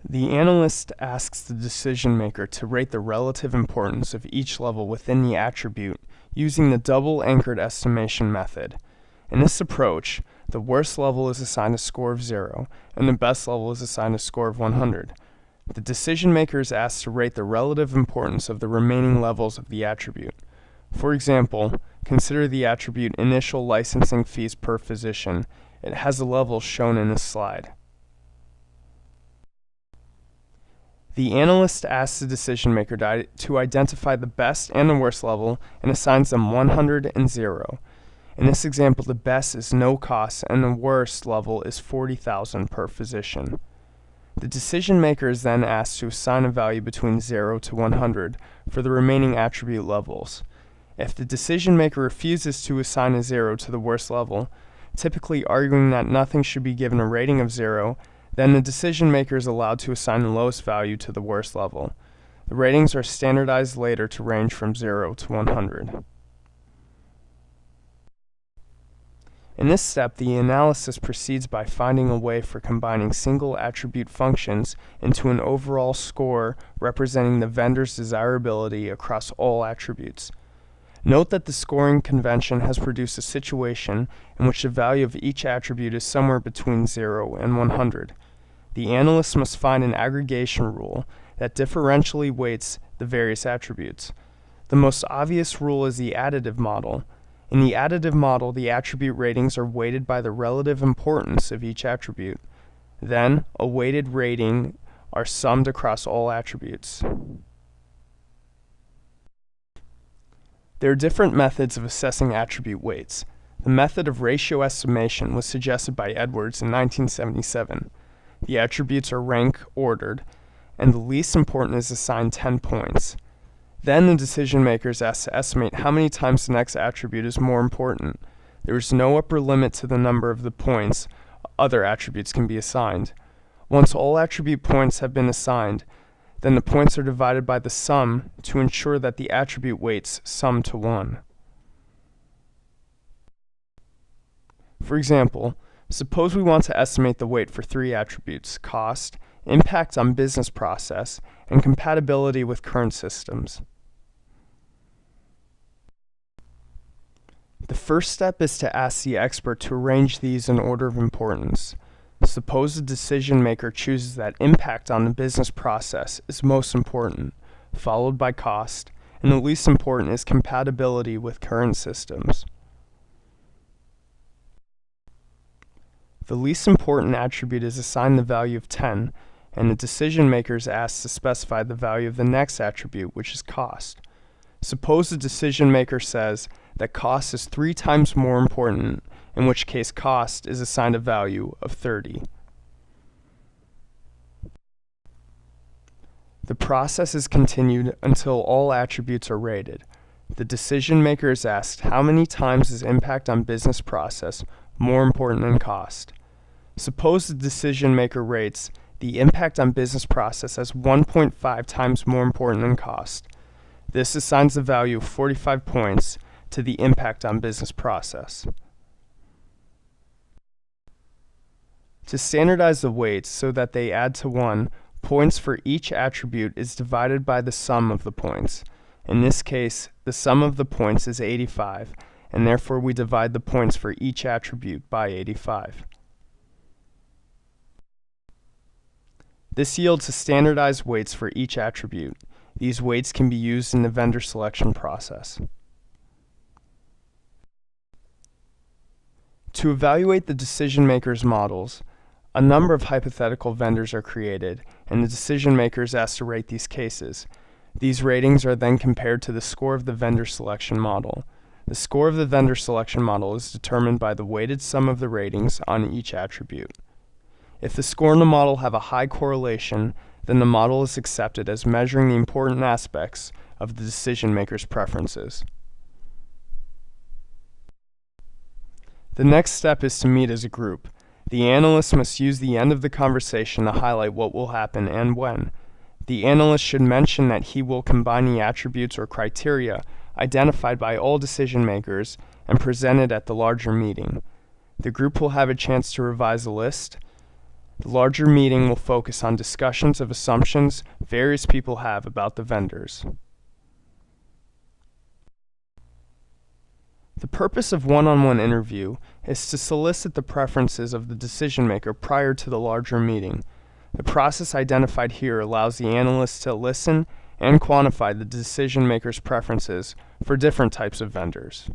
The analyst asks the decision maker to rate the relative importance of each level within the attribute using the double anchored estimation method. In this approach, the worst level is assigned a score of 0, and the best level is assigned a score of 100. The decision maker is asked to rate the relative importance of the remaining levels of the attribute. For example, consider the attribute initial licensing fees per physician. It has the levels shown in this slide. The analyst asks the decision maker to identify the best and the worst level and assigns them 100 and 0. In this example, the best is no cost and the worst level is $40,000 per physician. The decision maker is then asked to assign a value between 0 to 100 for the remaining attribute levels. If the decision maker refuses to assign a 0 to the worst level, typically arguing that nothing should be given a rating of 0, then the decision maker is allowed to assign the lowest value to the worst level. The ratings are standardized later to range from 0 to 100. In this step, the analysis proceeds by finding a way for combining single attribute functions into an overall score representing the vendor's desirability across all attributes. Note that the scoring convention has produced a situation in which the value of each attribute is somewhere between 0 and 100. The analyst must find an aggregation rule that differentially weights the various attributes. The most obvious rule is the additive model. In the additive model, the attribute ratings are weighted by the relative importance of each attribute. Then, a weighted rating are summed across all attributes. There are different methods of assessing attribute weights. The method of ratio estimation was suggested by Edwards in 1977. The attributes are rank ordered, and the least important is assigned 10 points. Then the decision maker is asked to estimate how many times the next attribute is more important. There is no upper limit to the number of the points other attributes can be assigned. Once all attribute points have been assigned, then the points are divided by the sum to ensure that the attribute weights sum to 1. For example, suppose we want to estimate the weight for 3 attributes: cost, impact on business process, and compatibility with current systems. The first step is to ask the expert to arrange these in order of importance. Suppose the decision maker chooses that impact on the business process is most important, followed by cost, and the least important is compatibility with current systems. The least important attribute is assigned the value of 10, and the decision maker is asked to specify the value of the next attribute, which is cost. Suppose the decision maker says that cost is 3 times more important, in which case cost is assigned a value of 30. The process is continued until all attributes are rated. The decision maker is asked how many times is impact on business process more important than cost. Suppose the decision maker rates the impact on business process as 1.5 times more important than cost. This assigns the value of 45 points to the impact on business process. To standardize the weights so that they add to 1, points for each attribute is divided by the sum of the points. In this case, the sum of the points is 85, and therefore we divide the points for each attribute by 85. This yields a standardized weights for each attribute. These weights can be used in the vendor selection process. To evaluate the decision maker's models, a number of hypothetical vendors are created, and the decision maker is asked to rate these cases. These ratings are then compared to the score of the vendor selection model. The score of the vendor selection model is determined by the weighted sum of the ratings on each attribute. If the score and the model have a high correlation, then the model is accepted as measuring the important aspects of the decision maker's preferences. The next step is to meet as a group. The analyst must use the end of the conversation to highlight what will happen and when. The analyst should mention that he will combine the attributes or criteria identified by all decision makers and present it at the larger meeting. The group will have a chance to revise the list, The larger meeting will focus on discussions of assumptions various people have about the vendors. The purpose of one-on-one interview is to solicit the preferences of the decision maker prior to the larger meeting. The process identified here allows the analyst to listen and quantify the decision maker's preferences for different types of vendors.